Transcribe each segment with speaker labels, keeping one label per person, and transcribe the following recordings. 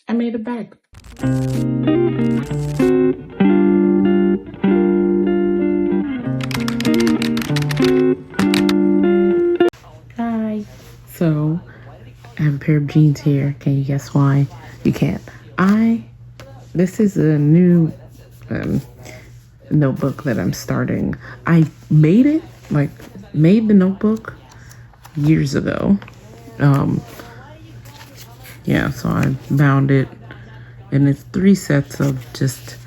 Speaker 1: I made a bag. Hi. So, I have a pair of jeans here. Can you guess why? You can't. This is a new notebook that I'm starting. I made it, made the notebook years ago. Yeah, so I bound it, and it's 3 sets of just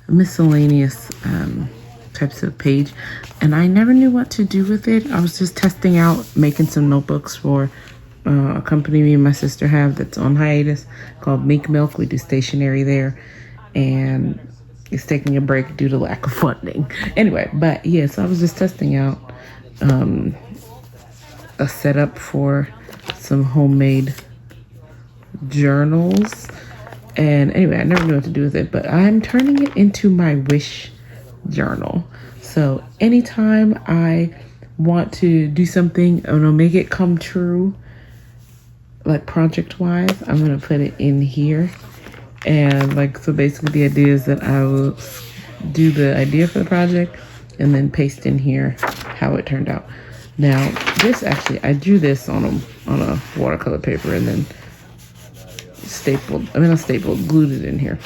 Speaker 1: miscellaneous types of page, and I never knew what to do with it. I was just testing out making some notebooks for a company me and my sister have that's on hiatus called Mink Milk. We do stationery there, and it's taking a break due to lack of funding. Anyway, but yeah, so I was just testing out a setup for some homemade journals. And anyway, I never knew what to do with it, but I'm turning it into my wish journal. So anytime I want to do something, I'm gonna make it come true, like project wise, I'm gonna put it in here. And so basically the idea is that I will do the idea for the project and then paste in here how it turned out. Now this actually, I drew this on a watercolor paper and then glued it in here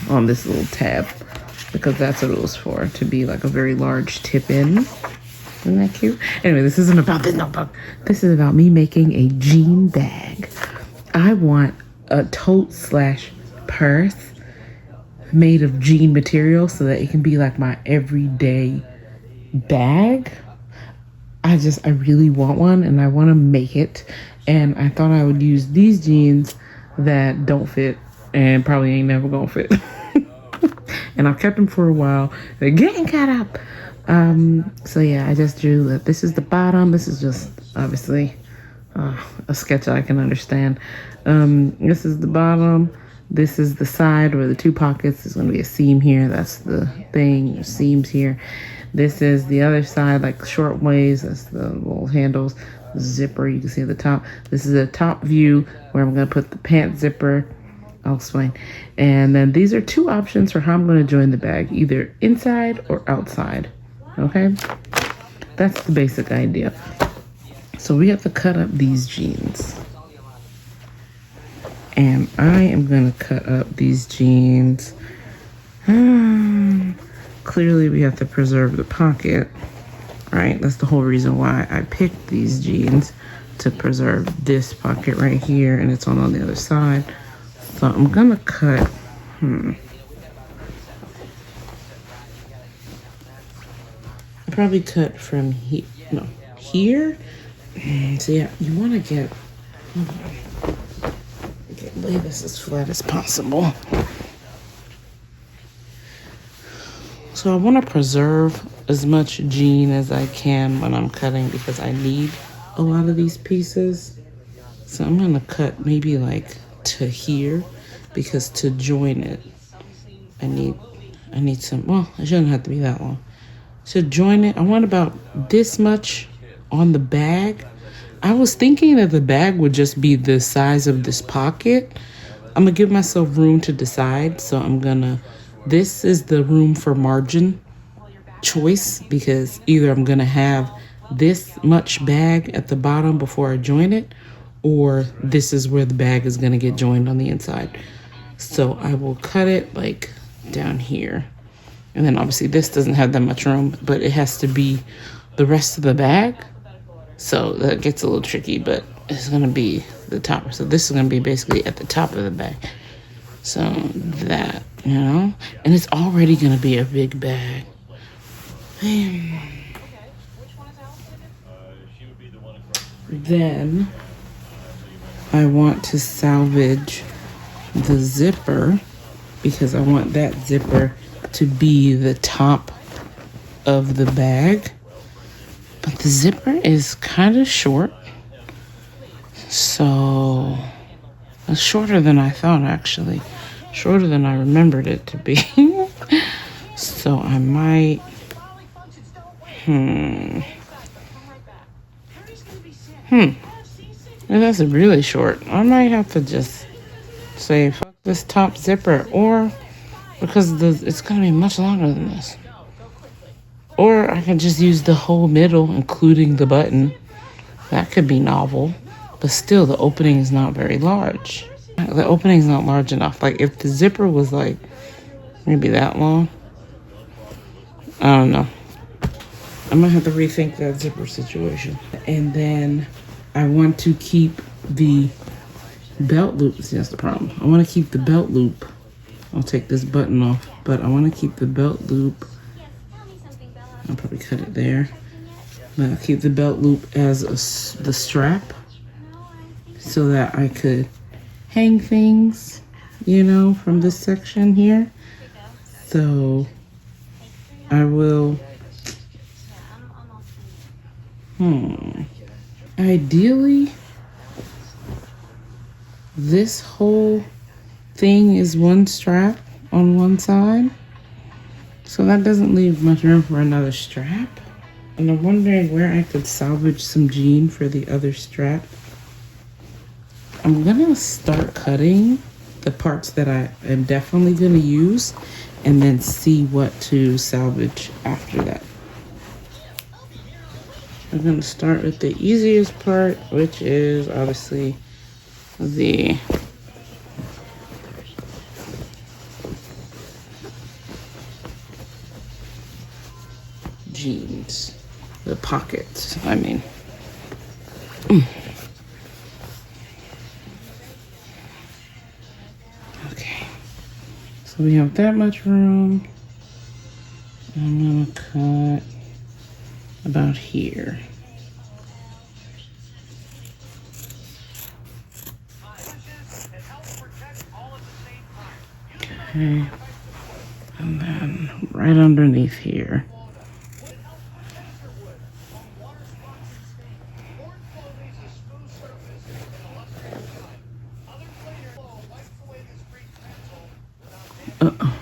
Speaker 1: on this little tab, because that's what it was for, to be like a very large tip in. Isn't that cute? Anyway, this isn't about this notebook. This is about me making a jean bag. I want a tote / purse made of jean material so that it can be like my everyday bag. I really want one, and I want to make it. And I thought I would use these jeans that don't fit and probably ain't never gonna fit. And I've kept them for a while. They're getting cut up. So yeah, I just drew that. This is the bottom. This is just obviously a sketch I can understand. This is the bottom. This is the side where the 2 pockets. There's gonna be a seam here. That's the thing. There's seams here. This is the other side, like short ways. That's the little handles. Zipper you can see at the top. This is a top view where I'm going to put the pant zipper. I'll explain. And then these are 2 options for how I'm going to join the bag, either inside or outside. Okay, that's the basic idea. So we have to cut up these jeans, and I am going to cut up these jeans. Clearly we have to preserve the pocket, right? That's the whole reason why I picked these jeans, to preserve this pocket right here, and it's on the other side. So I'm gonna cut, I probably cut from here, no, here. So yeah, you wanna get, lay this as flat as possible. So I want to preserve as much jean as I can when I'm cutting, because I need a lot of these pieces. So I'm going to cut maybe like to here, because to join it, I need some, well, it shouldn't have to be that long. To join it, I want about this much on the bag. I was thinking that the bag would just be the size of this pocket. I'm going to give myself room to decide. So this is the room for margin choice, because either I'm going to have this much bag at the bottom before I join it, or this is where the bag is going to get joined on the inside. So I will cut it like down here. And then obviously this doesn't have that much room, but it has to be the rest of the bag. So that gets a little tricky, but it's going to be the top. So this is going to be basically at the top of the bag. So that, and it's already going to be a big bag. Then I want to salvage the zipper, because I want that zipper to be the top of the bag. But the zipper is kind of short. So it's shorter than I thought, actually. Shorter than I remembered it to be. So I might... That's really short. I might have to just say, fuck this top zipper, or because it's gonna be much longer than this. Or I can just use the whole middle, including the button. That could be novel, but still the opening is not very large. The opening is not large enough. Like if the zipper was like maybe that long, I don't know. I might have to rethink that zipper situation. And then I want to keep the belt loop. See, that's the problem. I want to keep the belt loop. I'll take this button off, but I want to keep the belt loop. I'll probably cut it there. But I'll keep the belt loop as the strap so that I could hang things, you know, from this section here. So I will, ideally, this whole thing is one strap on one side. So that doesn't leave much room for another strap. And I'm wondering where I could salvage some jean for the other strap. I'm gonna start cutting the parts that I am definitely gonna use and then see what to salvage after that. I'm gonna start with the easiest part, which is obviously the jeans, the pockets, I mean. Okay, so we have that much room. I'm gonna cut about here. Okay, and then right underneath here. Uh-oh.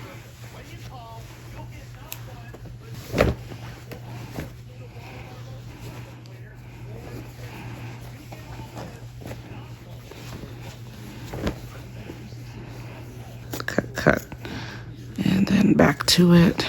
Speaker 1: Cut. And then back to it.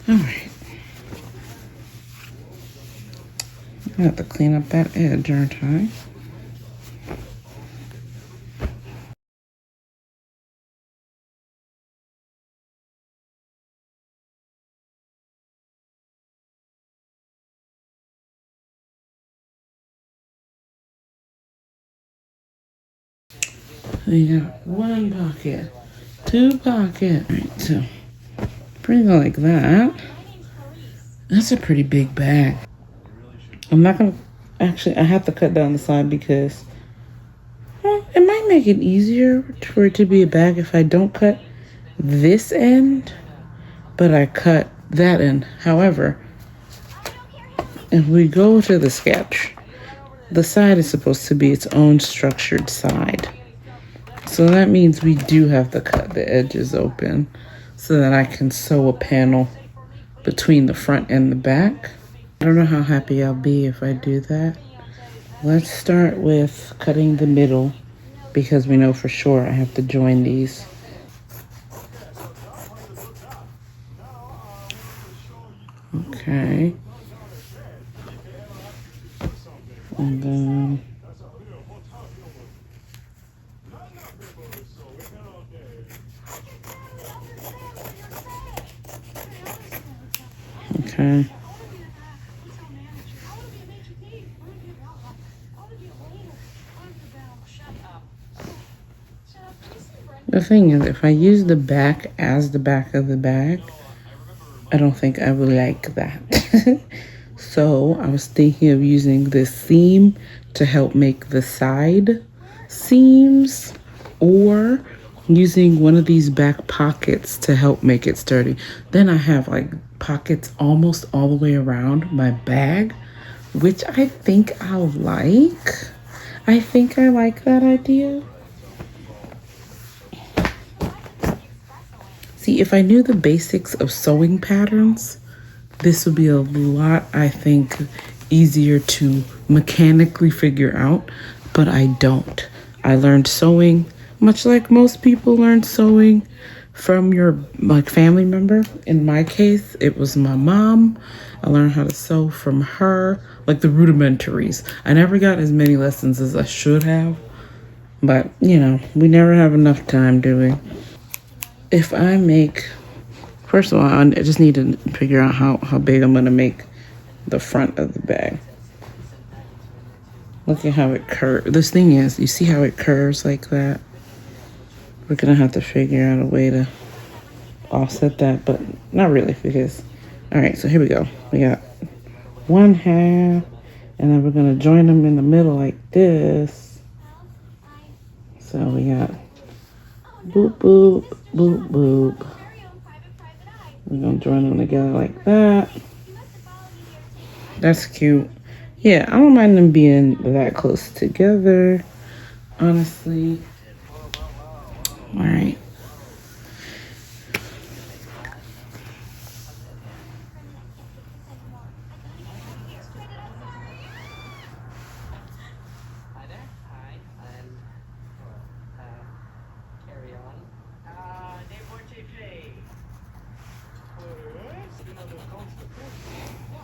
Speaker 1: All right. I have to clean up that edge, aren't I? We got one pocket, two pockets. All right, so bring it like that. That's a pretty big bag. I'm not gonna, actually, I have to cut down the side because, well, it might make it easier for it to be a bag if I don't cut this end, but I cut that end. However, if we go to the sketch, the side is supposed to be its own structured side. So that means we do have to cut the edges open so that I can sew a panel between the front and the back. I don't know how happy I'll be if I do that. Let's start with cutting the middle because we know for sure I have to join these. Okay. And then okay. The thing is, if I use the back as the back of the bag, I don't think I would like that. So I was thinking of using this seam to help make the side seams, or using one of these back pockets to help make it sturdy. Then I have like pockets almost all the way around my bag, which I think I'll like. I think I like that idea. see, if I knew the basics of sewing patterns, this would be a lot, I think, easier to mechanically figure out, but I don't. I learned sewing, much like most people learn sewing, from your like family member. In my case, it was my mom. I learned how to sew from her, like the rudimentaries. I never got as many lessons as I should have, but you know, we never have enough time, do we? If I make, first of all, I just need to figure out how big I'm gonna make the front of the bag. Look at how it curves. This thing is, you see how it curves like that? We're gonna have to figure out a way to offset that, but not really because, all right, so here we go. We got 1/2, and then we're gonna join them in the middle like this. So we got boop, boop, boop, boop. We're gonna join them together like that. That's cute. Yeah, I don't mind them being that close together, honestly. All right.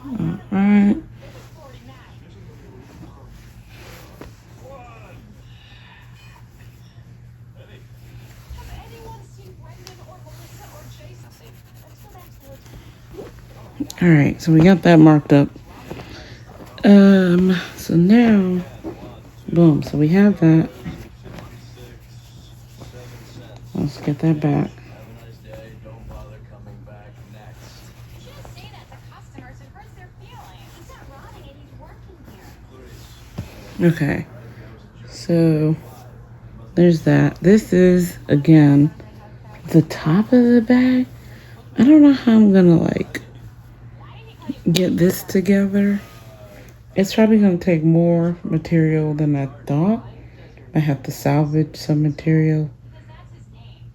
Speaker 1: All right. All right, so we got that marked up. So now, boom, so we have that. Let's get that back. Okay, so there's that. This is, again, the top of the bag. I don't know how I'm gonna like get this together. It's probably gonna take more material than I thought. I have to salvage some material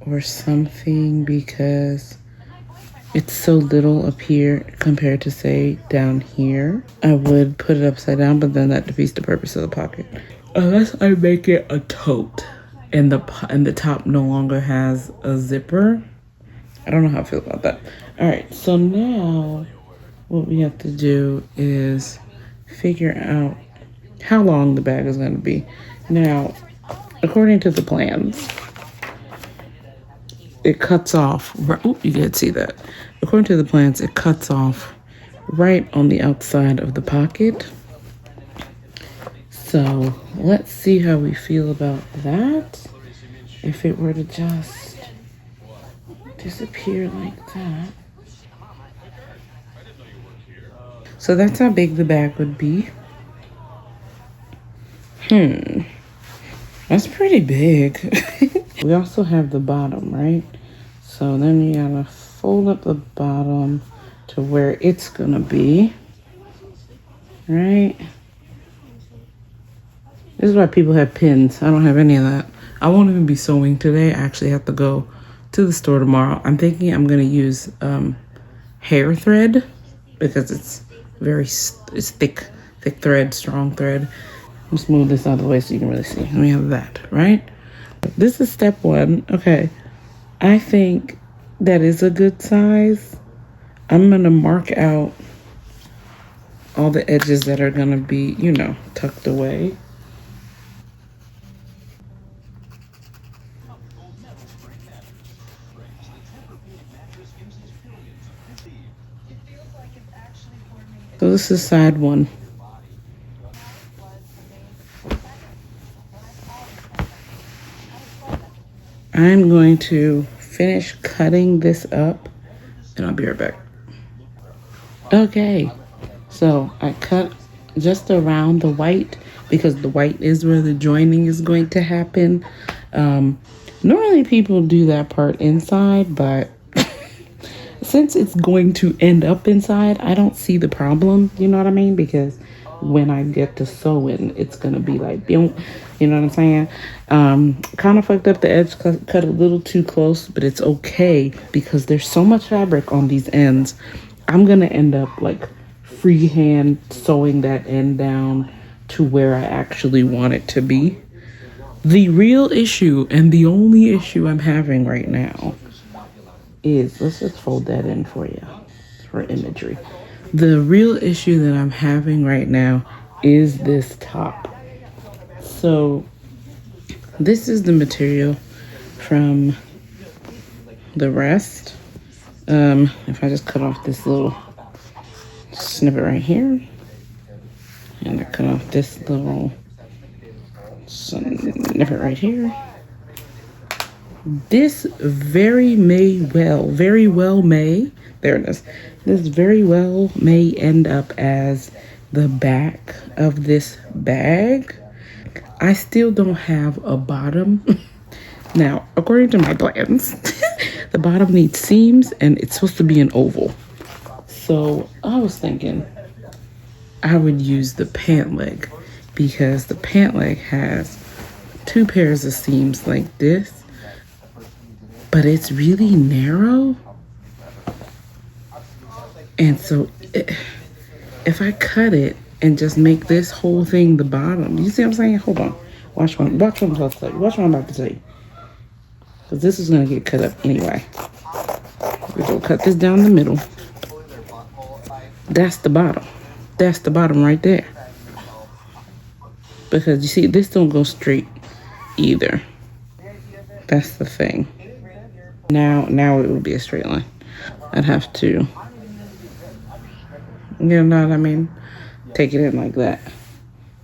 Speaker 1: or something because it's so little up here compared to, say, down here. I would put it upside down, but then that defeats the purpose of the pocket. Unless I make it a tote and the top no longer has a zipper. I don't know how I feel about that. All right, so now what we have to do is figure out how long the bag is going to be. Now, according to the plans, it cuts off. Oh, you can see that. According to the plans, it cuts off right on the outside of the pocket. So let's see how we feel about that. If it were to just disappear like that. So that's how big the bag would be. That's pretty big. We also have the bottom, right? So then you gotta fold up the bottom to where it's gonna be, right? This is why people have pins. I don't have any of that. I won't even be sewing today. I actually have to go to the store tomorrow. I'm thinking I'm gonna use hair thread because it's thick thread, strong thread. Let's move this out of the way so you can really see. And we have that, right? This is step 1. Okay. I think that is a good size. I'm going to mark out all the edges that are going to be, you know, tucked away. So this is side 1. I'm going to finish cutting this up and I'll be right back. Okay, so I cut just around the white because the white is where the joining is going to happen. Normally people do that part inside, but since it's going to end up inside, I don't see the problem, you know what I mean? Because when I get to sewing, it's gonna be like, you know what I'm saying? Kind of fucked up the edge, cut a little too close, but it's okay because there's so much fabric on these ends. I'm gonna end up like freehand sewing that end down to where I actually want it to be. The real issue, and the only issue I'm having right now, is, let's just fold that in for you for imagery. The real issue that I'm having right now is this top. So this is the material from the rest. If I just cut off this little snippet right here, and I cut off this little snippet right here, this very well may, there it is. This very well may end up as the back of this bag. I still don't have a bottom. Now, according to my plans, the bottom needs seams and it's supposed to be an oval. So I was thinking I would use the pant leg because the pant leg has 2 pairs of seams like this, but it's really narrow. And so if I cut it and just make this whole thing the bottom, you see what I'm saying? Hold on. Watch what I'm about to tell you. Watch what I'm about to tell you. Because this is going to get cut up anyway. We're going to cut this down the middle. That's the bottom. That's the bottom right there. Because you see, this don't go straight either. That's the thing. Now it would be a straight line. I'd have to, you know what I mean? Take it in like that.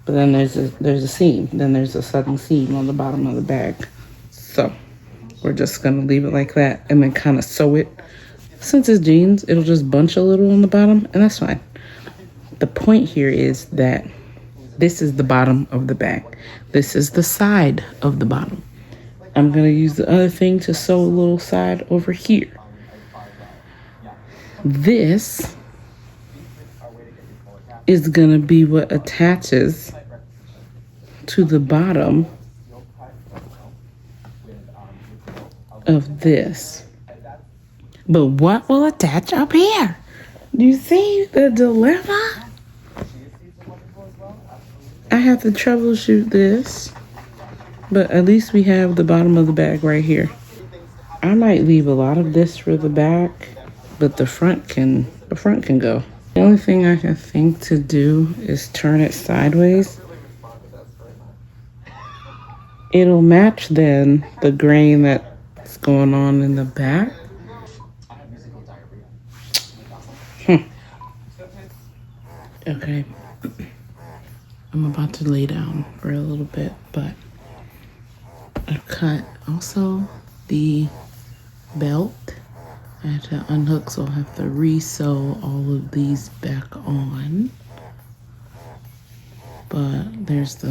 Speaker 1: But then there's a seam. Then there's a sudden seam on the bottom of the bag. So we're just gonna leave it like that and then kind of sew it. Since it's jeans, it'll just bunch a little on the bottom, and that's fine. The point here is that this is the bottom of the bag. This is the side of the bottom. I'm gonna use the other thing to sew a little side over here. This is gonna be what attaches to the bottom of this. But what will attach up here? Do you see the dilemma? I have to troubleshoot this, but at least we have the bottom of the bag right here. I might leave a lot of this for the back, but the front can go. The only thing I can think to do is turn it sideways. It'll match then the grain that's going on in the back. Okay. I'm about to lay down for a little bit, but I've cut also the belt. I had to unhook, so I'll have to re-sew all of these back on. But this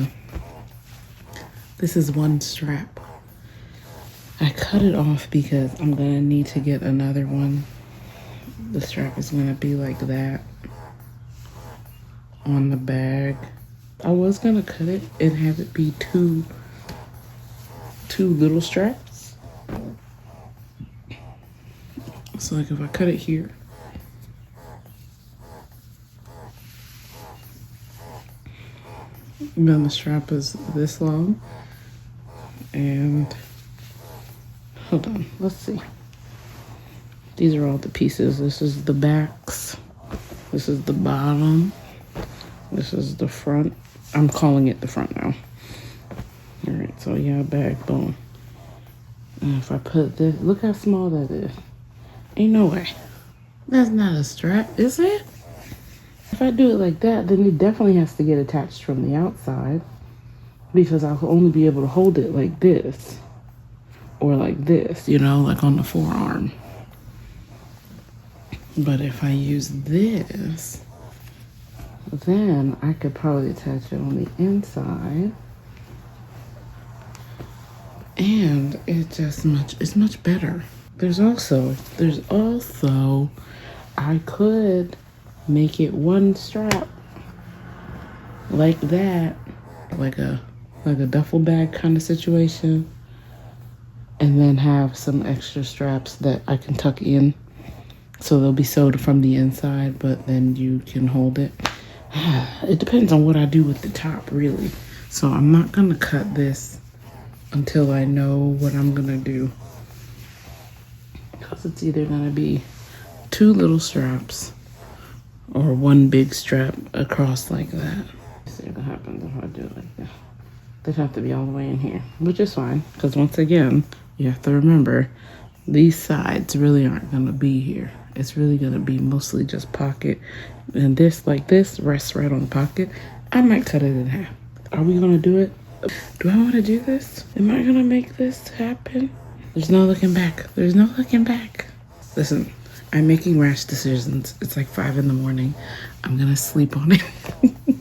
Speaker 1: is one strap. I cut it off because I'm gonna need to get another one. The strap is gonna be like that on the bag. I was gonna cut it and have it be two little straps. So like if I cut it here, then the strap is this long. And hold on, let's see. These are all the pieces. This is the backs. This is the bottom. This is the front. I'm calling it the front now. All right, so yeah, backbone. And if I put this, look how small that is. Ain't no way. That's not a strap, is it? If I do it like that, then it definitely has to get attached from the outside because I'll only be able to hold it like this or like this, you know, like on the forearm. But if I use this, then I could probably attach it on the inside. And it's much better. There's also, I could make it one strap like that, like a duffel bag kind of situation, and then have some extra straps that I can tuck in, so they'll be sewed from the inside, but then you can hold it. It depends on what I do with the top, really. So I'm not gonna cut this until I know what I'm gonna do, because it's either gonna be 2 little straps or 1 big strap across like that. Let's see what happens if I do it like that. They'd have to be all the way in here, which is fine, because once again, you have to remember, these sides really aren't gonna be here. It's really gonna be mostly just pocket, and this, like this, rests right on the pocket. I might cut it in half. Are we gonna do it? Do I wanna do this? Am I gonna make this happen? There's no looking back. There's no looking back. Listen, I'm making rash decisions. It's like 5 in the morning. I'm gonna sleep on it.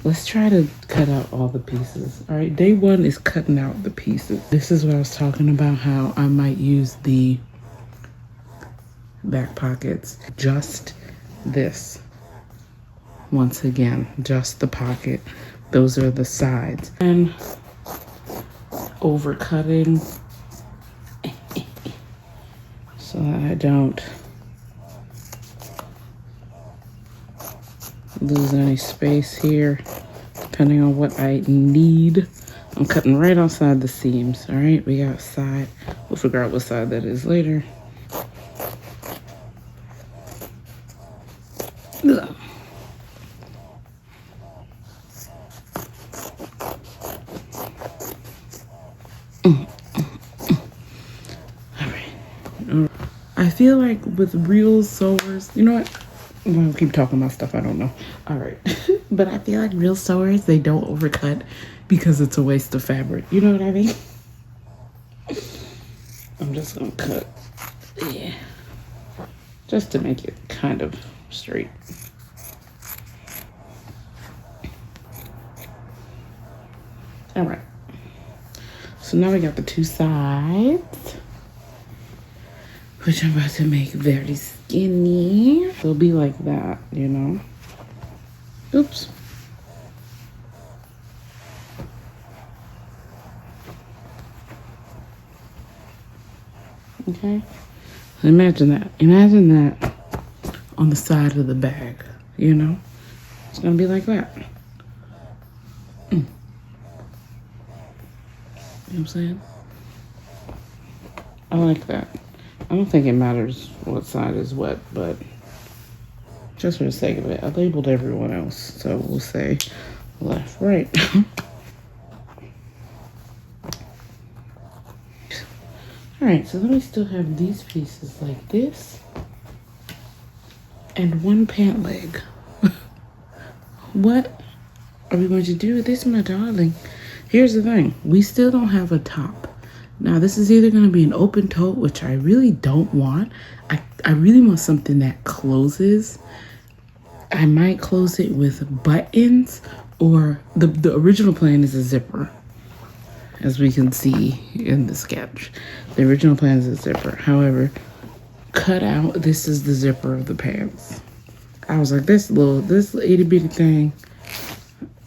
Speaker 1: Let's try to cut out all the pieces. All right, day 1 is cutting out the pieces. This is what I was talking about, how I might use the back pockets. Just this. Once again, just the pocket. Those are the sides. And overcutting so that I don't lose any space here, depending on what I need. I'm cutting right outside the seams. All right, we got side. We'll figure out what side that is later. Ugh. All right. I feel like with real sewers, you know what? I'll keep talking about stuff I don't know. All right. But I feel like real sewers, they don't overcut because it's a waste of fabric. You know what I mean? I'm just gonna cut. Yeah. Just to make it kind of straight. All right. So now we got the 2 sides, which I'm about to make very skinny. They'll be like that, you know? Oops. Okay. So imagine that. Imagine that on the side of the bag, you know? It's gonna be like that. You know what I'm saying? I like that. I don't think it matters what side is what, but just for the sake of it, I labeled everyone else. So we'll say left, right. All right, so then we still have these pieces like this and 1 pant leg. What are we going to do with this, my darling? Here's the thing. We still don't have a top. Now, this is either going to be an open tote, which I really don't want. I really want something that closes. I might close it with buttons, or the original plan is a zipper, as we can see in the sketch. The original plan is a zipper. However, cut out, this is the zipper of the pants. I was like, this itty bitty thing,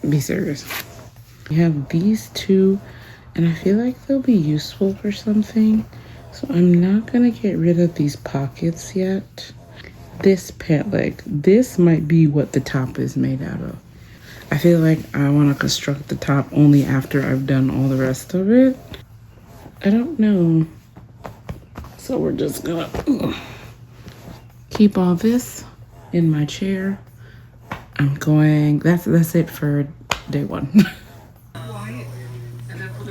Speaker 1: be serious. We have these 2, and I feel like they'll be useful for something. So I'm not gonna get rid of these pockets yet. This pant leg, this might be what the top is made out of. I feel like I wanna construct the top only after I've done all the rest of it. I don't know. So we're just gonna keep all this in my chair. I'm going, that's it for day 1.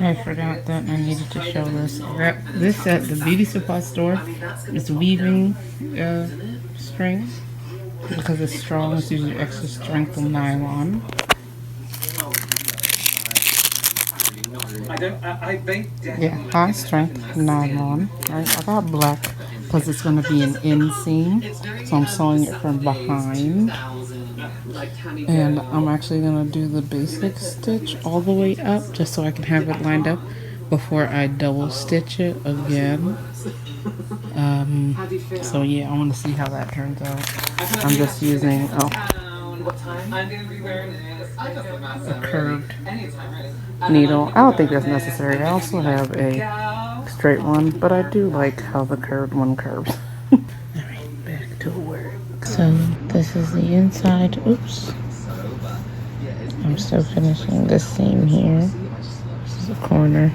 Speaker 1: I forgot that I needed to show this. I got this at the beauty supply store. It's weaving string because it's strong. It's usually extra strength of nylon. Yeah, high strength nylon. Right, I got black because it's going to be an inseam, so I'm sewing it from behind. And I'm actually going to do the basic stitch all the way up just so I can have it lined up before I double stitch it again. So yeah, I want to see how that turns out. I'm just using, a curved needle. I don't think that's necessary. I also have a straight one, but I do like how the curved one curves. Alright, back to work. So this is the inside. Oops. I'm still finishing this seam here. This is the corner.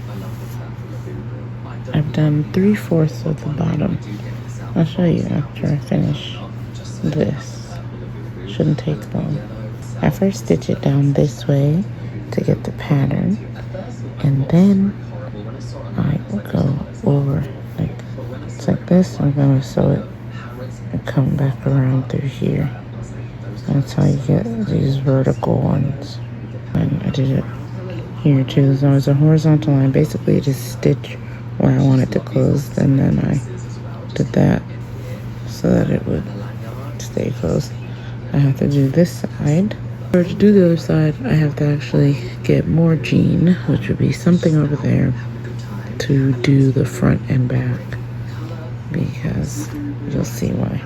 Speaker 1: I've done 3/4 of the bottom. I'll show you after I finish this. Shouldn't take long. I first stitch it down this way to get the pattern, and then I will go over like it's like this. I'm gonna sew it and come back around through here. That's how you get these vertical ones. And I did it here too. So it's a horizontal line. Basically, just stitch where I want it to close, and then I did that so that it would stay closed. I have to do this side. Or to do the other side, I have to actually get more jean, which would be something over there, to do the front and back, because you'll see why.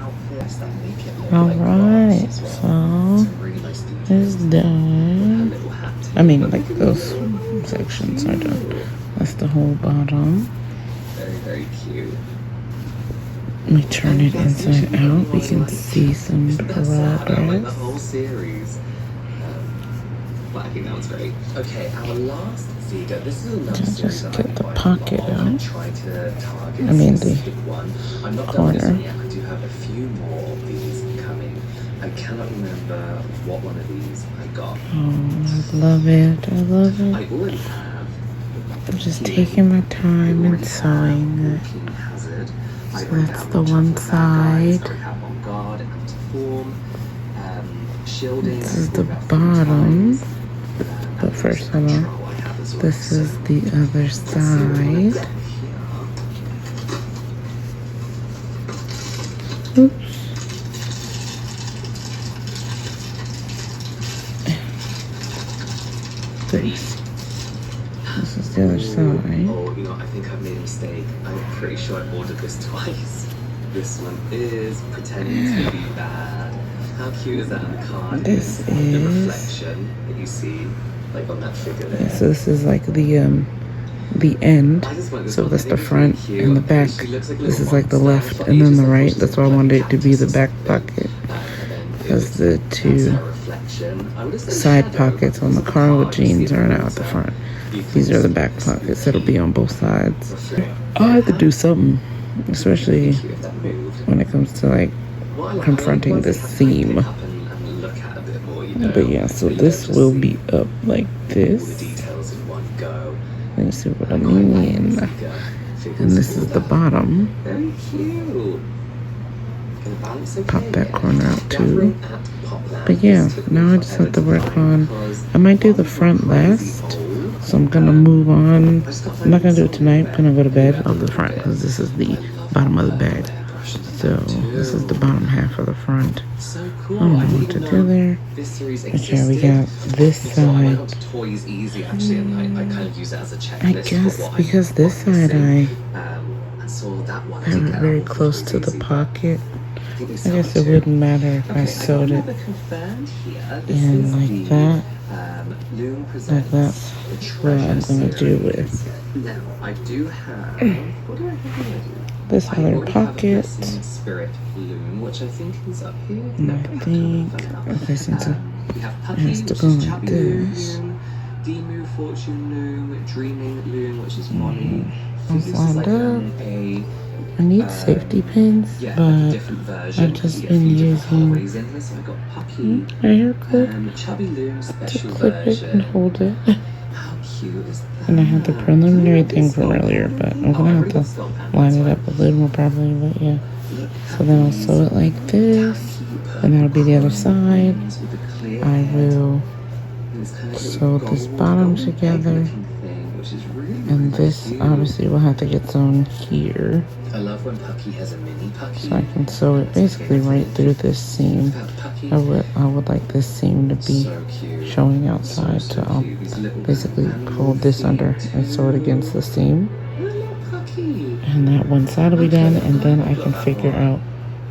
Speaker 1: Alright, so it's done. I mean, like those sections are done. That's the whole bottom.
Speaker 2: Very cute.
Speaker 1: We turn it inside out. We can see some progress.
Speaker 2: The whole series. But I think that was great. Okay, our last figure. This is another series
Speaker 1: Just
Speaker 2: that
Speaker 1: get the pocket out.
Speaker 2: Try to target
Speaker 1: I mean
Speaker 2: a
Speaker 1: the
Speaker 2: specific one. I'm not done
Speaker 1: corner.
Speaker 2: with this one yet. I do have a few more of these coming. I cannot remember what one of these I got.
Speaker 1: Oh, I love it. I love
Speaker 2: I
Speaker 1: it.
Speaker 2: already have.
Speaker 1: I'm just taking my time and sewing it.
Speaker 2: Hazard.
Speaker 1: So that's the one side. This is the bottom. But first, hold on. This is the other side. Oops. This is the other side.
Speaker 2: Oh, you know, I think I've made a mistake. I'm pretty sure I ordered this twice. This one is pretending to be bad. How cute is that on the card?
Speaker 1: This
Speaker 2: The
Speaker 1: is.
Speaker 2: reflection that you see, like on that figure there.
Speaker 1: So this is like the end. So that's the front and the back. This is like the left and then the right. That's why I wanted it to be the back pocket, because the two side pockets on the Carl jeans are now at the front. These are the back pockets that'll be on both sides. I'll have to do something, especially when it comes to like confronting this seam. But yeah, so this will be up like this. Let me see what I mean. And this is the bottom.
Speaker 2: Very cute.
Speaker 1: Pop that corner out too. But yeah, now I just have to work on. I might do the front last, so I'm gonna move on. I'm not gonna do it tonight. I'm gonna go to bed of the front because this is the bottom of the bag. So this is the bottom half of the front. I don't know what to do there. Okay, we got this side. I guess because this side I have it very close to the pocket. I guess it wouldn't matter if I sewed it in like that. Like that's what I'm gonna do with this other pocket.
Speaker 2: Which I think is up here.
Speaker 1: And I think okay, since it has to go like this.
Speaker 2: Demu, Fortune Loom, Dreaming Loom, which is Molly.
Speaker 1: It's lined up. I need safety pins, but I've just been using my hair clip to clip it and hold it. And I had the preliminary thing from earlier, but I'm gonna have to line it up a little more properly, but yeah. So then I'll sew it like this, and that'll be the other side. I will sew this bottom together, and this obviously will have to get sewn here.
Speaker 2: I love when Pucky has a mini Pucky.
Speaker 1: So I can sew it basically right through this seam. I would like this seam to be showing outside, so I'll basically pull this under and sew it against the seam. And that one side will be done, and then I can figure out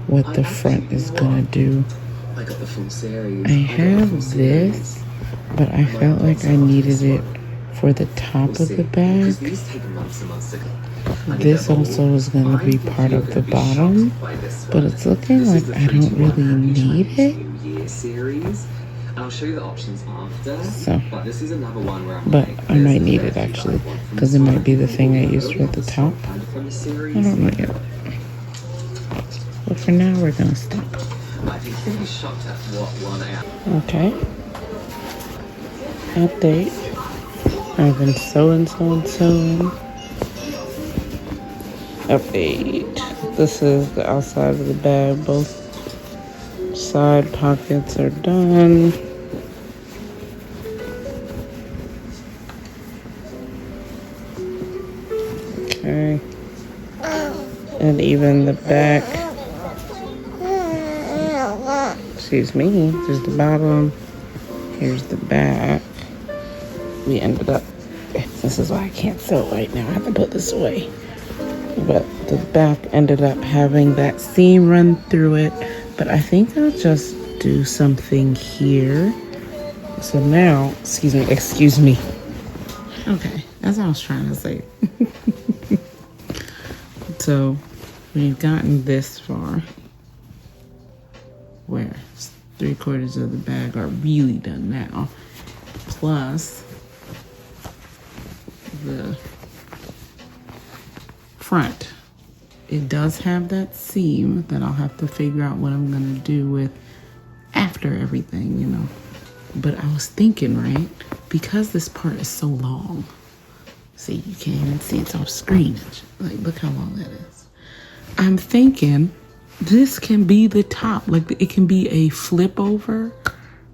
Speaker 1: what the front is gonna do
Speaker 2: got the full series.
Speaker 1: I have this, but I felt like I needed it for the top of the bag.
Speaker 2: Because these take months and months to go.
Speaker 1: This also is going to be part of the bottom, but it's looking like I don't really need it.
Speaker 2: Series. And I'll show you the options after.
Speaker 1: So,
Speaker 2: but this is another one where I'm
Speaker 1: but
Speaker 2: like,
Speaker 1: I might need it actually, because it might be the thing I used for the top. I don't know yet. But for now, we're gonna stop.
Speaker 2: I think you're gonna be shocked at what one I am.
Speaker 1: Okay. Update. I've been sewing. Update. This is the outside of the bag. Both side pockets are done. Okay. And even the back. Excuse me. There's the bottom. Here's the back. We ended up. This is why I can't sew right now. I have to put this away. But the back ended up having that seam run through it. But I think I'll just do something here. So now, excuse me. Okay, as I was trying to say. So we've gotten this far where 3/4 of the bag are really done now. Plus the front. It does have that seam that I'll have to figure out what I'm gonna do with after everything, you know. But I was thinking, right, because this part is so long, see, you can't even see it's off screen. Like, look how long that is. I'm thinking this can be the top, like it can be a flip over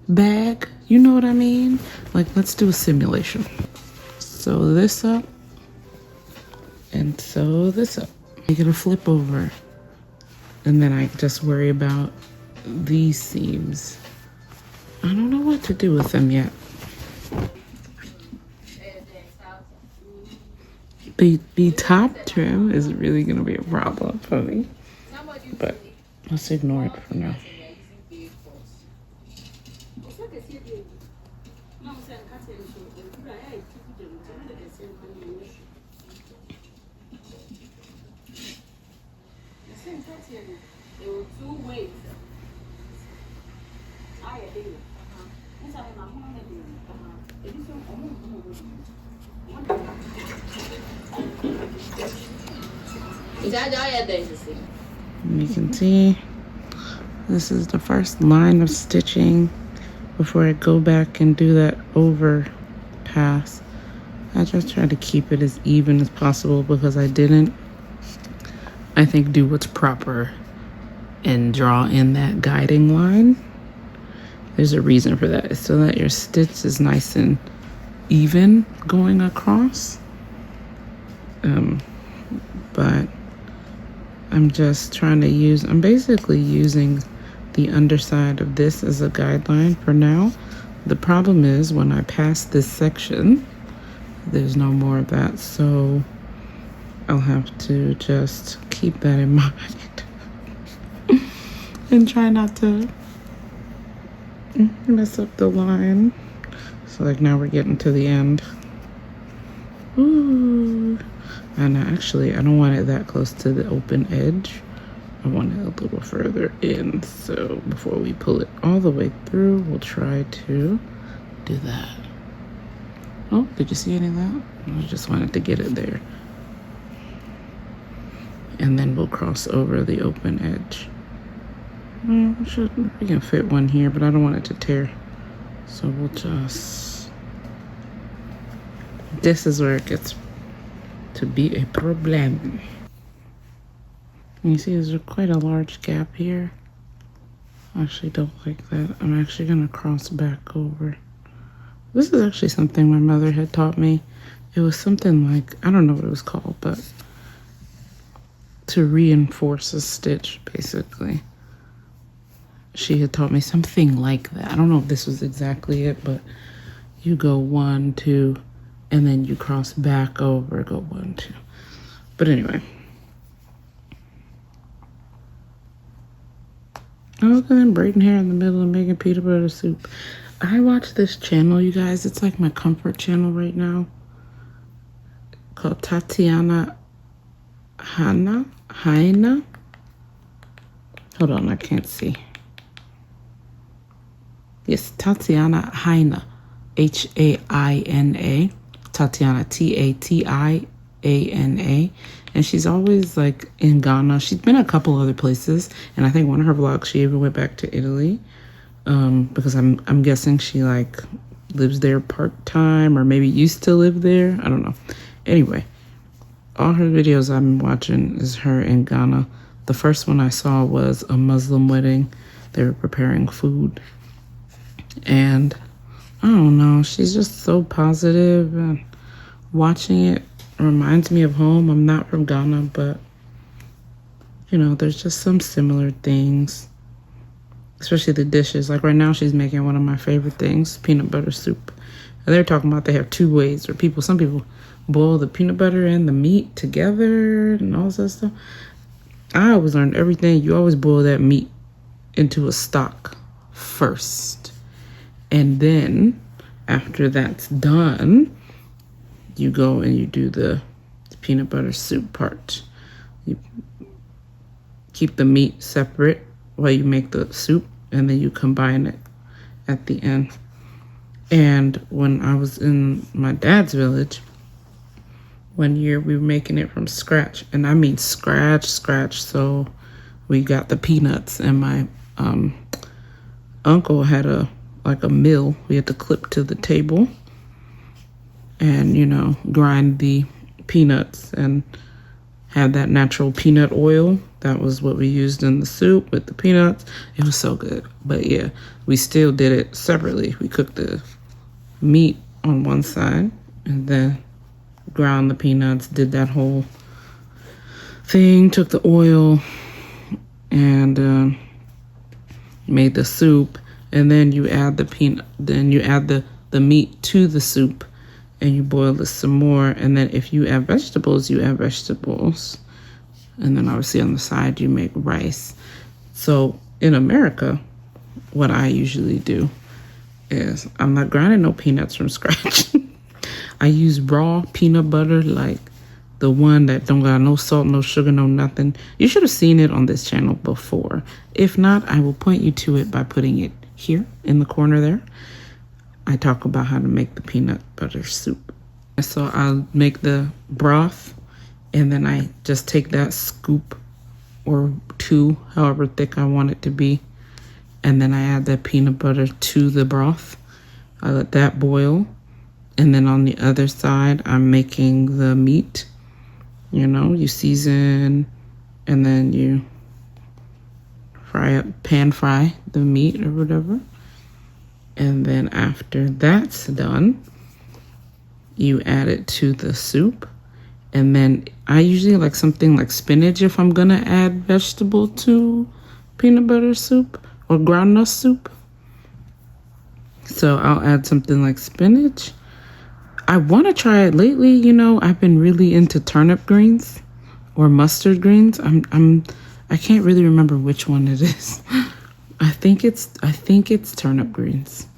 Speaker 1: bag. You know what I mean? Like, let's do a simulation. Sew this up and sew this up. Make it a flip over. And then I just worry about these seams. I don't know what to do with them yet. The top trim is really gonna be a problem for me. But let's ignore it for now. You can see this is the first line of stitching before I go back and do that over pass. I just try to keep it as even as possible because I didn't, I think, do what's proper and draw in that guiding line. There's a reason for that. It's so that your stitch is nice and even going across. But I'm just trying to use, I'm basically using the underside of this as a guideline for now. The problem is when I pass this section, there's no more of that. So I'll have to just keep that in mind and try not to mess up the line. So like now we're getting to the end. Ooh. And actually, I don't want it that close to the open edge. I want it a little further in. So before we pull it all the way through, we'll try to do that. Oh, did you see any of that? I just wanted to get it there. And then we'll cross over the open edge. We can fit one here, but I don't want it to tear. So we'll just... This is where it gets to be a problem. You see there's quite a large gap here. I actually don't like that. I'm actually gonna cross back over. This is actually something my mother had taught me. It was something like, I don't know what it was called, but to reinforce a stitch, basically. She had taught me something like that. I don't know if this was exactly it, but you go 1, 2, and then you cross back over, go 1, 2. But anyway. Other than braiding hair in the middle and making peanut butter soup. I watch this channel, you guys. It's like my comfort channel right now. Called Tatiana Haina. Hold on, I can't see. Yes, Tatiana Haina. Haina. Tatiana, Tatiana. And she's always like in Ghana. She's been a couple other places, and I think one of her vlogs she even went back to Italy, because I'm guessing she like lives there part-time, or maybe used to live there. I don't know. Anyway, all her videos I'm watching is her in Ghana. The first one I saw was a Muslim wedding. They were preparing food, and I don't know, she's just so positive, and watching it reminds me of home. I'm not from Ghana, but you know, there's just some similar things, especially the dishes. Like right now she's making one of my favorite things, peanut butter soup. And they're talking about they have two ways, or some people boil the peanut butter and the meat together and all that stuff. I always learned everything. You always boil that meat into a stock first, and then after that's done, you go and you do the peanut butter soup part. You keep the meat separate while you make the soup, and then you combine it at the end. And when I was in my dad's village, one year we were making it from scratch, and I mean scratch. So we got the peanuts, and my uncle had a mill we had to clip to the table, and you know, grind the peanuts and have that natural peanut oil. That was what we used in the soup with the peanuts. It was so good. But yeah, we still did it separately. We cooked the meat on one side and then ground the peanuts, did that whole thing, took the oil and made the soup, and then you add the meat to the soup, and you boil this some more. And then if you add vegetables, you add vegetables. And then obviously on the side, you make rice. So in America, what I usually do is I'm not grinding no peanuts from scratch. I use raw peanut butter, like the one that don't got no salt, no sugar, no nothing. You should have seen it on this channel before. If not, I will point you to it by putting it here in the corner there. I talk about how to make the peanut butter soup. So I'll make the broth, and then I just take that scoop or two, however thick I want it to be, and then I add that peanut butter to the broth. I let that boil, and then on the other side, I'm making the meat. You know, you season, and then you pan fry the meat or whatever. And then after that's done, you add it to the soup. And then I usually like something like spinach if I'm gonna add vegetable to peanut butter soup or groundnut soup. So I'll add something like spinach. I want to try it lately. You know, I've been really into turnip greens or mustard greens. I can't really remember which one it is. I think it's turnip greens.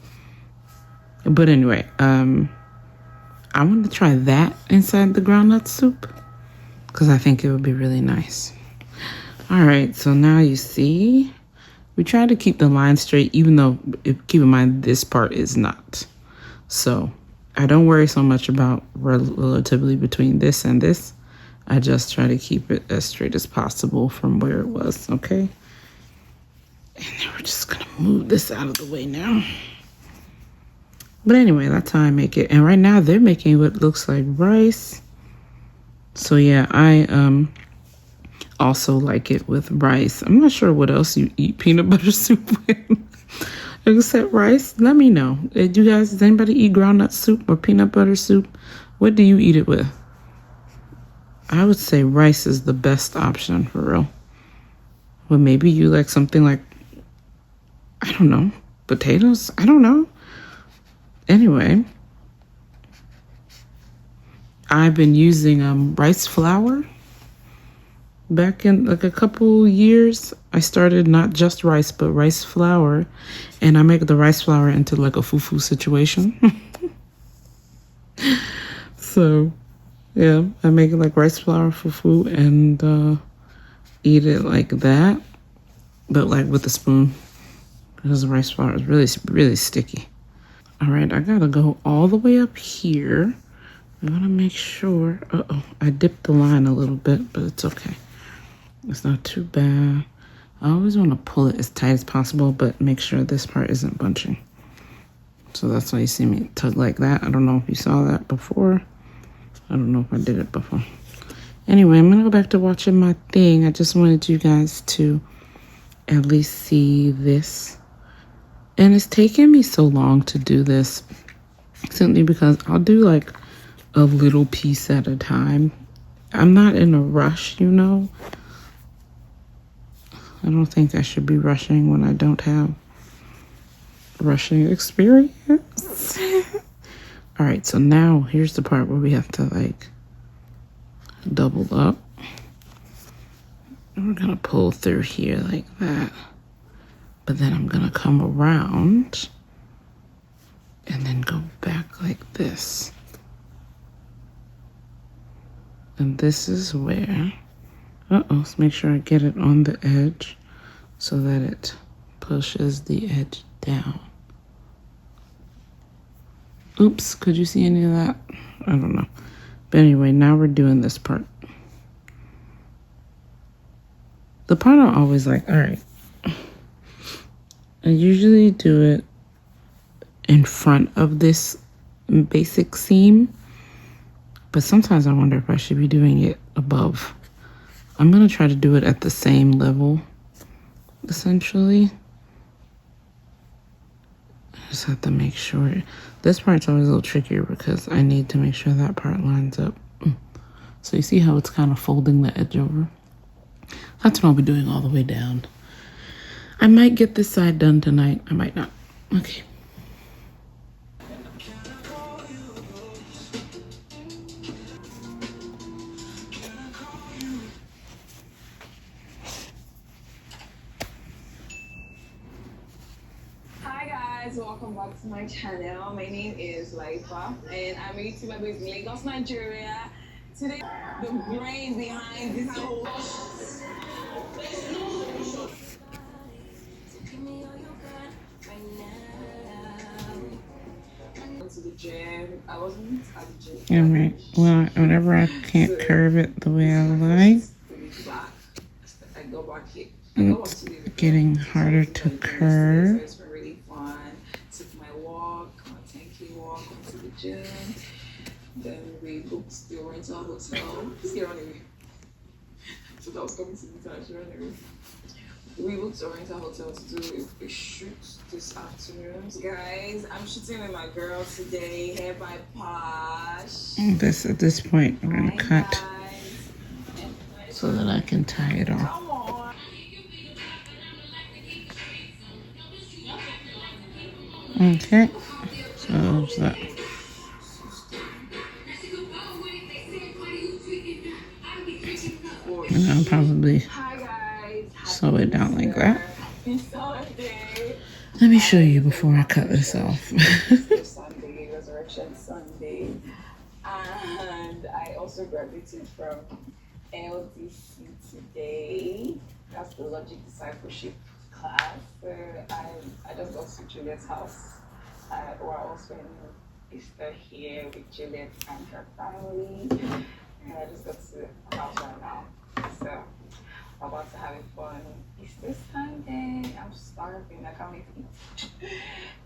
Speaker 1: But anyway, I want to try that inside the groundnut soup because I think it would be really nice. All right, so now you see, we try to keep the line straight, even though, keep in mind, this part is not. So I don't worry so much about relatively between this and this. I just try to keep it as straight as possible from where it was, okay? And then we're just gonna move this out of the way now. But anyway, that's how I make it. And right now they're making what looks like rice. So yeah, I also like it with rice. I'm not sure what else you eat peanut butter soup with. Except rice. Let me know. You guys, does anybody eat groundnut soup or peanut butter soup? What do you eat it with? I would say rice is the best option for real. Well, maybe you like something like, I don't know, potatoes? I don't know. Anyway, I've been using rice flour back in like a couple years, I started not just rice, but rice flour. And I make the rice flour into like a fufu situation. So, yeah, I make like rice flour fufu and eat it like that. But like with a spoon. Because the rice flour is really, really sticky. All right, I gotta go all the way up here. I gotta make sure. Uh-oh, I dipped the line a little bit, but it's okay. It's not too bad. I always want to pull it as tight as possible, but make sure this part isn't bunching. So that's why you see me tug like that. I don't know if you saw that before. I don't know if I did it before. Anyway, I'm gonna go back to watching my thing. I just wanted you guys to at least see this. And it's taken me so long to do this simply because I'll do like a little piece at a time. I'm not in a rush, you know. I don't think I should be rushing when I don't have rushing experience. All right, so now here's the part where we have to like double up. And we're gonna pull through here like that. But then I'm gonna come around and then go back like this. And this is where, let's make sure I get it on the edge so that it pushes the edge down. Oops, could you see any of that? I don't know. But anyway, now we're doing this part. The part I always like, all right. I usually do it in front of this basic seam, but sometimes I wonder if I should be doing it above. I'm gonna try to do it at the same level, essentially. I just have to make sure. This part's always a little trickier because I need to make sure that part lines up. So you see how it's kind of folding the edge over? That's what I'll be doing all the way down. I might get this side done tonight. I might not. Okay.
Speaker 3: Hi guys, welcome back to my channel. My name is Laifa and I'm a YouTuber based in Lagos, Nigeria. Today, the brain behind this whole to the gym. I wasn't at the gym.
Speaker 1: All right. Well, whenever I can't curve it the way I like,
Speaker 3: I go back here.
Speaker 1: it's getting harder to curve.
Speaker 3: It's been really fun. Took my walk, my 10K walk, went to the gym. Then we booked the rental hotel. Here on the way. So that was coming to the touch anyway. We booked a rental hotel to do a shoot this afternoon. Guys, I'm shooting with my girl today, hair by Posh.
Speaker 1: At this point, I'm gonna cut
Speaker 3: Guys.
Speaker 1: so that I can tie it off.
Speaker 3: Come on.
Speaker 1: Okay. So there's that. And I'll probably
Speaker 3: Hi guys.
Speaker 1: slow it down like that.
Speaker 3: Happy Sunday.
Speaker 1: Let me show you before I cut this off.
Speaker 3: Sunday, Resurrection Sunday. And I also graduated from LDC today. That's the Logic Discipleship class. So I just got to Juliet's house. We're all spending Easter here with Juliet and her family. And I just got to the house right now. So I'm about to have a fun Easter Sunday. I'm starving. I can't wait to eat.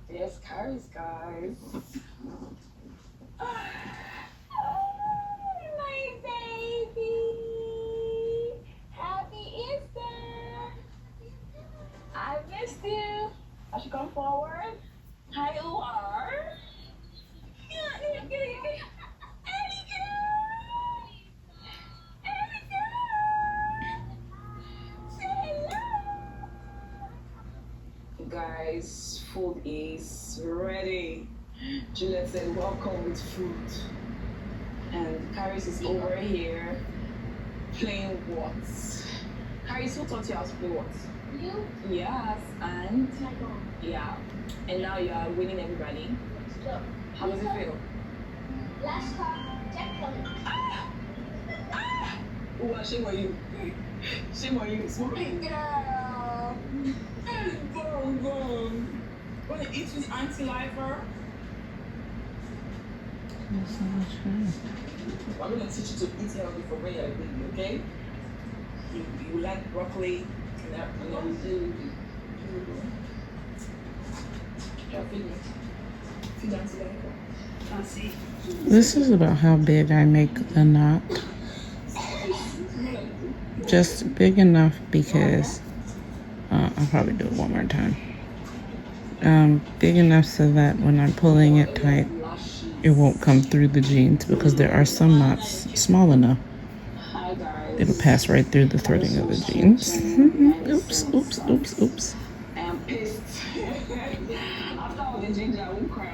Speaker 3: There's curries, guys. Oh, my baby. Happy Easter. I missed you. I should come forward. Hi, you are. Guys, food is ready. Juliet said welcome with food. And Caris is over here playing what? Harris, who taught you how to play what? You? Yes, and? My mom. Yeah. And now you are winning everybody? Stop. How does it feel? Last time, checkpoint. Oh, shame on you. Shame on you. Smoking girl. Hey, go. Wanna eat with Auntie Lifer?
Speaker 1: That's so much fun.
Speaker 3: I'm gonna teach you to eat healthy for when you're a baby, okay? You like broccoli and that, and then feed Auntie Lifer. I see.
Speaker 1: This is about how big I make the knot. Just big enough because I'll probably do it one more time. Big enough so that when I'm pulling it tight, it won't come through the jeans because there are some knots small enough. It'll pass right through the threading of the jeans. Oops.
Speaker 3: I am pissed. After all the ginger, I won't cry.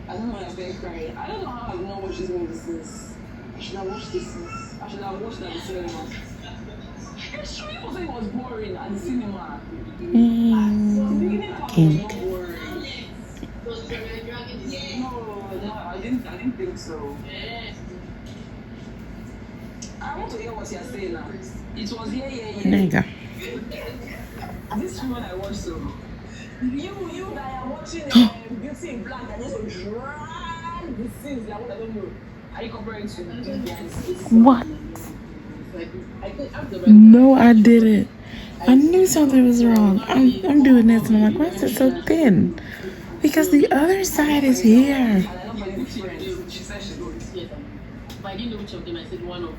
Speaker 3: I don't know why I've been crying. I don't know how I've not watched this movie since. I should have watched this since. I should have watched it at the cinema. It's true, it was boring at the cinema.
Speaker 1: Kink.
Speaker 3: No, I didn't think so. I want to hear what you're saying now. It was yeah.
Speaker 1: There you go.
Speaker 3: This one I watched so. You that are watching Beauty in Black and just drag the scenes like what I don't know. Are you comparing to
Speaker 1: What? No, I didn't. I knew something was wrong. I'm doing this and I'm like, why is it so thin? Because the other side is here.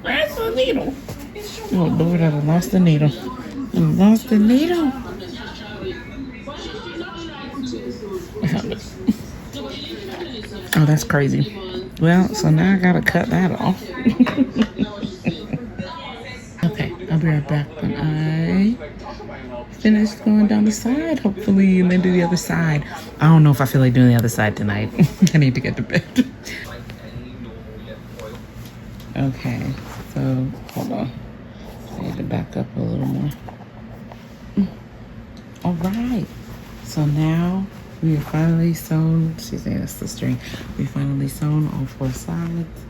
Speaker 1: Where's the needle? Oh Lord, I lost the needle. I found it. Oh, that's crazy. Well, so now I gotta cut that off. Okay, I'll be right back when I finish going down the side, hopefully, and then do the other side. I don't know if I feel like doing the other side tonight. I need to get to bed. Okay, so hold on. I need to back up a little more. All right. So now we are finally sewn. She's saying that's the string. We finally sewn all 4 sides.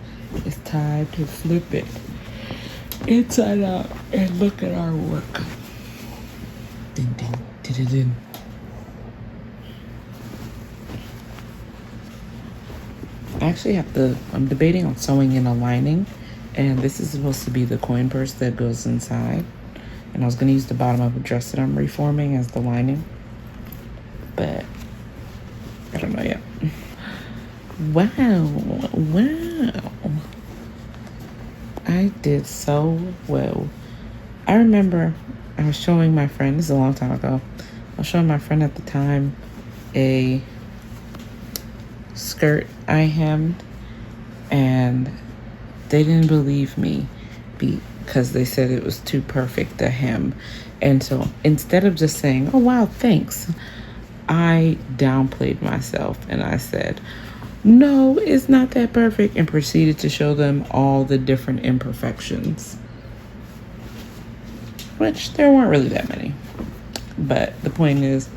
Speaker 1: It's time to flip it inside out and look at our work. Ding ding ding ding. I actually have to. I'm debating on sewing in a lining, and this is supposed to be the coin purse that goes inside. And I was gonna use the bottom of a dress that I'm reforming as the lining, but I don't know yet. Wow. I did so well. I remember I was showing my friend, this is a long time ago, I was showing my friend at the time a skirt I hemmed, and they didn't believe me because they said it was too perfect to hem. And so instead of just saying, oh wow, thanks, I downplayed myself and I said, no, it's not that perfect, and proceeded to show them all the different imperfections, which there weren't really that many. But the point is,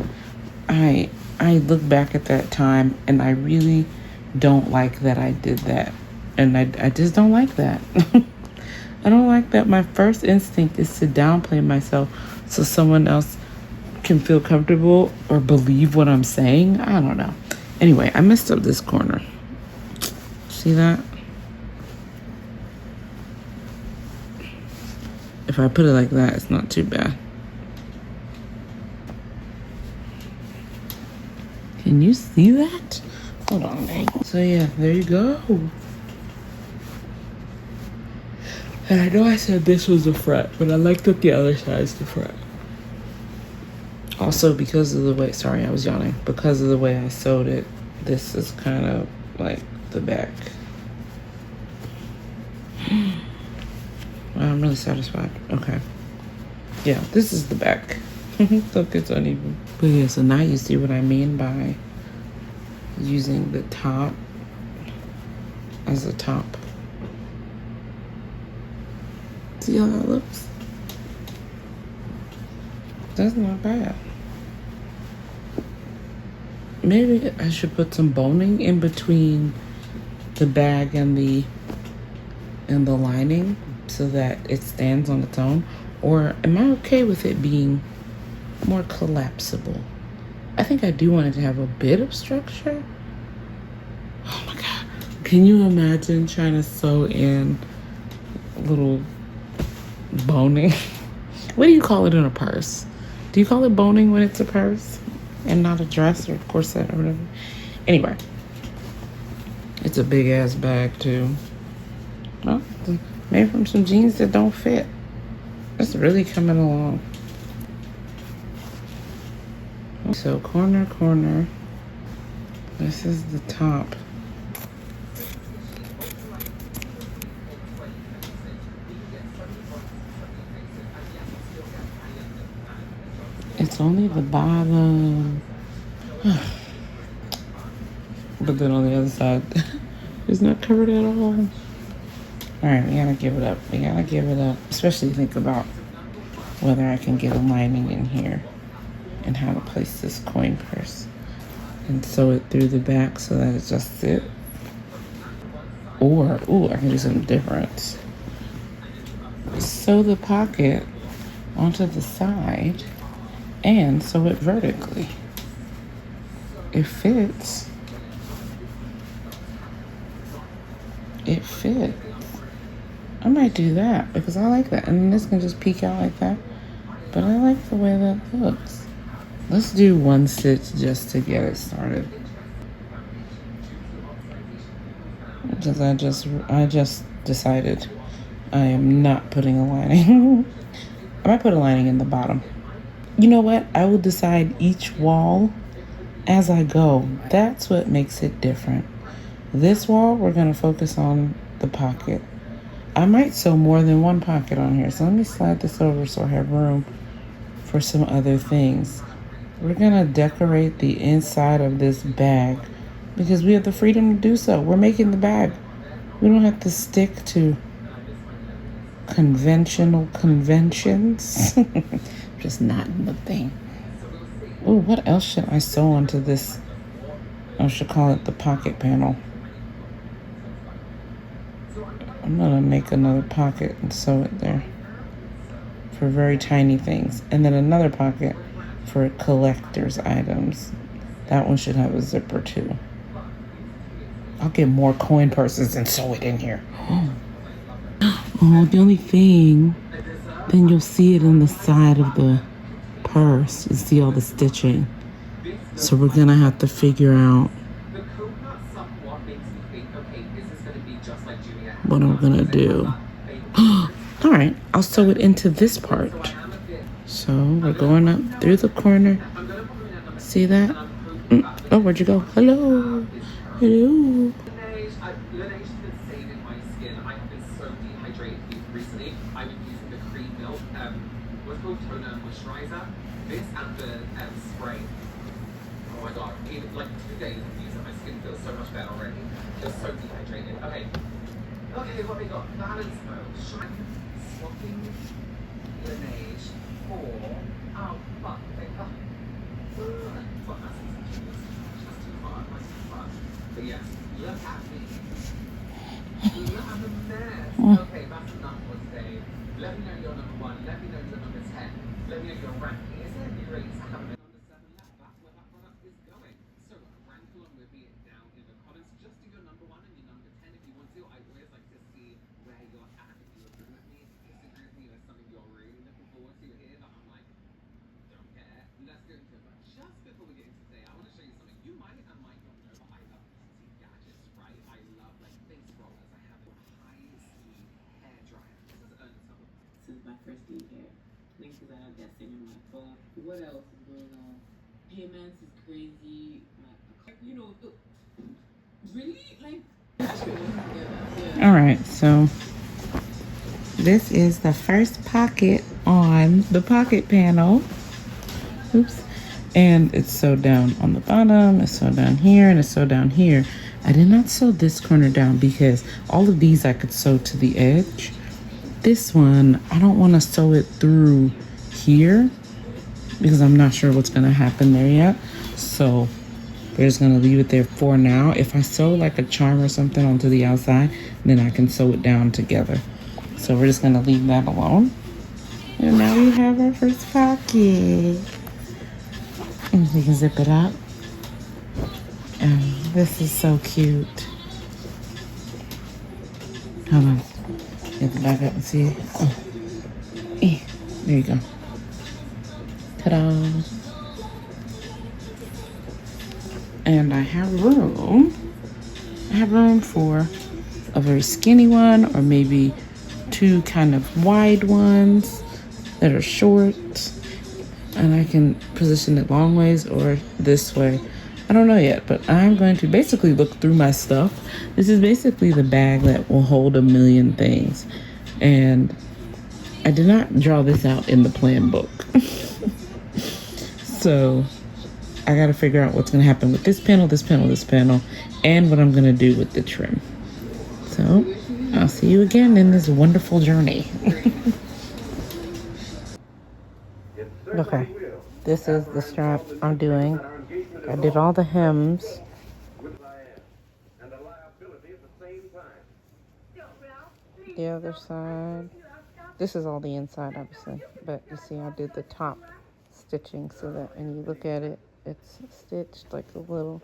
Speaker 1: I look back at that time and I really don't like that I did that. And I just don't like that. I don't like that. My first instinct is to downplay myself so someone else can feel comfortable or believe what I'm saying. I don't know. Anyway, I messed up this corner. See that? If I put it like that, it's not too bad. Can you see that? Hold on, Meg. So yeah, there you go. And I know I said this was the front, but I like that the other side's the front. Also, because of the way, sorry, I was yawning. Because of the way I sewed it, this is kind of like the back. I'm really satisfied. Okay. Yeah, this is the back. Look, it's uneven. But yeah, so now you see what I mean by using the top as a top. See how that looks? That's not bad. Maybe I should put some boning in between the bag and the lining so that it stands on its own. Or am I okay with it being more collapsible? I think I do want it to have a bit of structure. Oh my God. Can you imagine trying to sew in little boning? What do you call it in a purse? Do you call it boning when it's a purse and not a dress or a corset or whatever? Anyway, it's a big ass bag too. Well, made from some jeans that don't fit. It's really coming along. So corner, corner. This is the top. It's only the bottom. But then on the other side, it's not covered at all. All right, we gotta give it up. We gotta give it up. Especially think about whether I can get a lining in here and how to place this coin purse and sew it through the back so that it just sits. Or, ooh, I can do something different. Sew the pocket onto the side and sew it vertically. It fits. It fits. I might do that because I like that. And then this can just peek out like that. But I like the way that looks. Let's do one stitch just to get it started. Because I just decided I am not putting a lining. I might put a lining in the bottom. You know what? I will decide each wall as I go. That's what makes it different. This wall, we're going to focus on the pocket. I might sew more than one pocket on here. So let me slide this over so I have room for some other things. We're going to decorate the inside of this bag because we have the freedom to do so. We're making the bag. We don't have to stick to conventional conventions. Just not the thing. Oh, what else should I sew onto this? I should call it the pocket panel. I'm gonna make another pocket and sew it there for very tiny things. And then another pocket for collector's items. That one should have a zipper too. I'll get more coin purses and sew it in here. Oh, the only thing, then you'll see it on the side of the purse. You see all the stitching. So we're gonna have to figure out what I'm gonna do. All right, I'll sew it into this part. So we're going up through the corner. See that? Oh, where'd you go? Hello. Hello.
Speaker 2: This and the spray. Oh my god, even like 2 days of using, my skin feels so much better already. Just so dehydrated. Okay. Okay, what we got? Balance mode. Shine. Swapping. Laneige. 4. Oh, fuck. Okay. Fuck, that's too far. That's too far. But yes, look at me. Look at the mess. Okay, that's enough for today. Let me know you're number 1. Let me know you're number 10. Let me know your ranking. Is there any rates? I haven't been on the 7 yet. That's where that product is going. So rank along with me down in the comments. Just do your number 1 and your number 10 if you want to. I always like to see where you're at. If you agree with me, disagree with me, there's something you're really looking forward to here that I'm like, don't care. Let's go into it. But just before we get into today, I want to show you something you might and might not know, but I love beauty gadgets, right? I love like face rollers. I have a high-speed hair dryer. This is Ernest.
Speaker 4: Since my first day here. Link to that, that's in my phone. What else is going on? Payments is crazy. You know, really? Like,
Speaker 1: All right, so this is the first pocket on the pocket panel. Oops. And it's sewed down on the bottom, it's sewed down here, and it's sewed down here. I did not sew this corner down because all of these I could sew to the edge. this one, I don't want to sew it through here because I'm not sure what's going to happen there yet. So we're just going to leave it there for now. If I sew like a charm or something onto the outside, then I can sew it down together. So we're just going to leave that alone. And now we have our first pocket. And we can zip it up. And this is so cute. Hold on. Get the back up and see. Oh. There you go. Ta-da. And I have room. I have room for a very skinny one, or maybe two kind of wide ones that are short. And I can position it long ways or this way. I don't know yet, but I'm going to basically look through my stuff. This is basically the bag that will hold a million things. And I did not draw this out in the plan book. So I got to figure out what's going to happen with this panel, this panel, this panel, and what I'm going to do with the trim. So I'll see you again in this wonderful journey. Okay, this is the strap I'm doing. I did all the hems. The other side. This is all the inside, obviously. But you see, I did the top stitching so that when you look at it, it's stitched like a little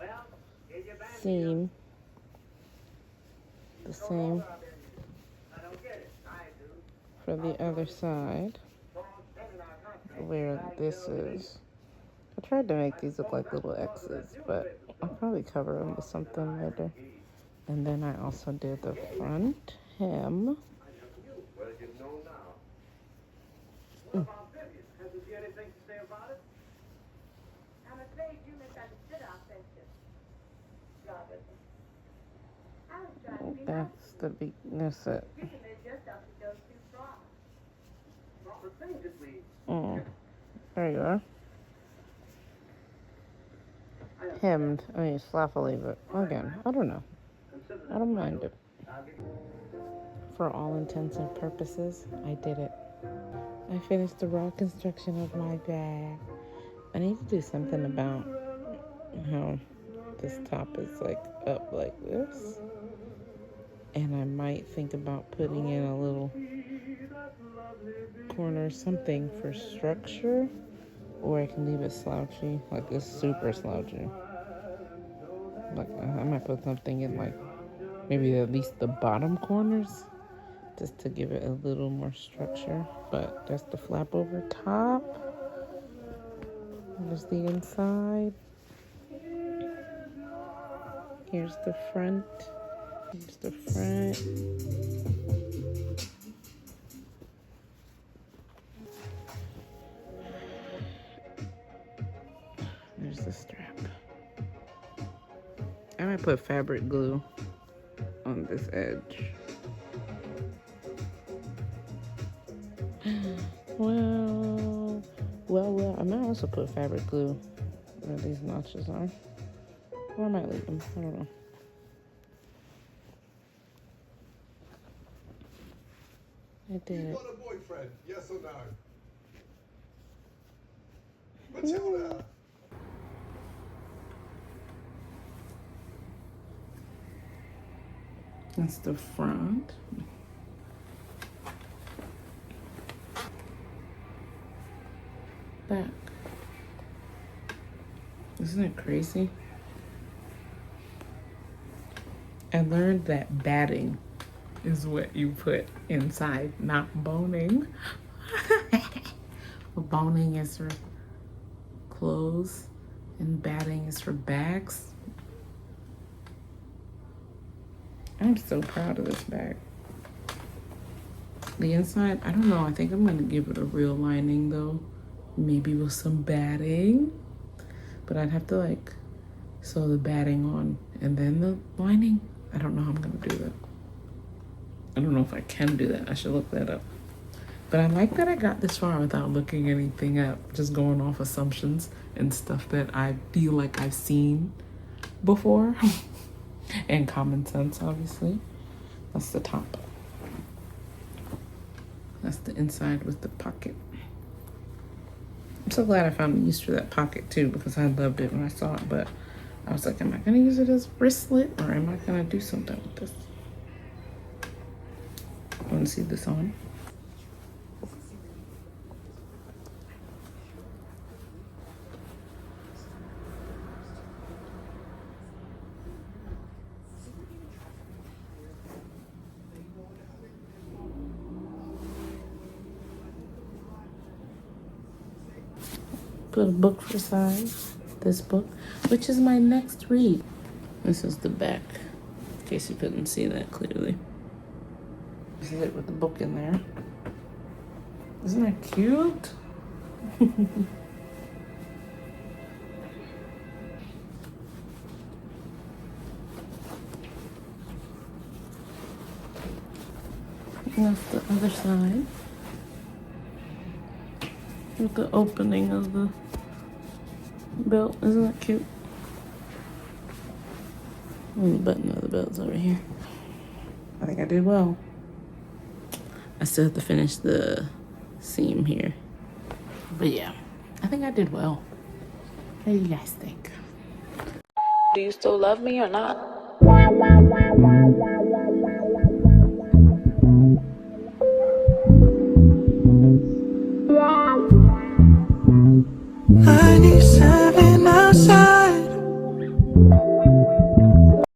Speaker 1: seam. The same for the other side, where this is. I tried to make these look like little X's, but I'll probably cover them with something later. And then I also did the front hem. That's it. There you are. Hemmed. I mean, sloppily, but again, I don't know. I don't mind it. For all intents and purposes, I did it. I finished the raw construction of my bag. I need to do something about how this top is like up like this. And I might think about putting in a little corner something for structure, or I can leave it slouchy, like this super slouchy. Like I might put something in like maybe at least the bottom corners just to give it a little more structure. But that's the flap over top. There's the inside. Here's the front. Here's the front. There's the strap. I might put fabric glue on this edge. Well, I might also put fabric glue where these notches are. Or I might leave them, I don't know. I did it.
Speaker 5: You got a boyfriend, yes or no? Matilda!
Speaker 1: That's the front. Back. Isn't it crazy? I learned that batting is what you put inside, not boning. Boning is for clothes and batting is for bags. I'm so proud of this bag. The inside, I don't know, I think I'm gonna give it a real lining though. Maybe with some batting. But I'd have to like sew the batting on and then the lining. I don't know how I'm gonna do that. I don't know if I can do that. I should look that up. But I like that I got this far without looking anything up. Just going off assumptions and stuff that I feel like I've seen before. And common sense, obviously. That's the top. That's the inside with the pocket. I'm so glad I found a use for that pocket too, because I loved it when I saw it, but I was like, am I gonna use it as a wristlet or am I gonna do something with this? Want to see this on? Put a book for size. This book, which is my next read. This is the back, in case you couldn't see that clearly. This is it with the book in there. Isn't that cute? And that's the other side. With the opening of the belt. Isn't that cute? And the button of the belt's over here. I think I did well. I still have to finish the seam here. But yeah, I think I did well. What do you guys think? Do you still love me or not?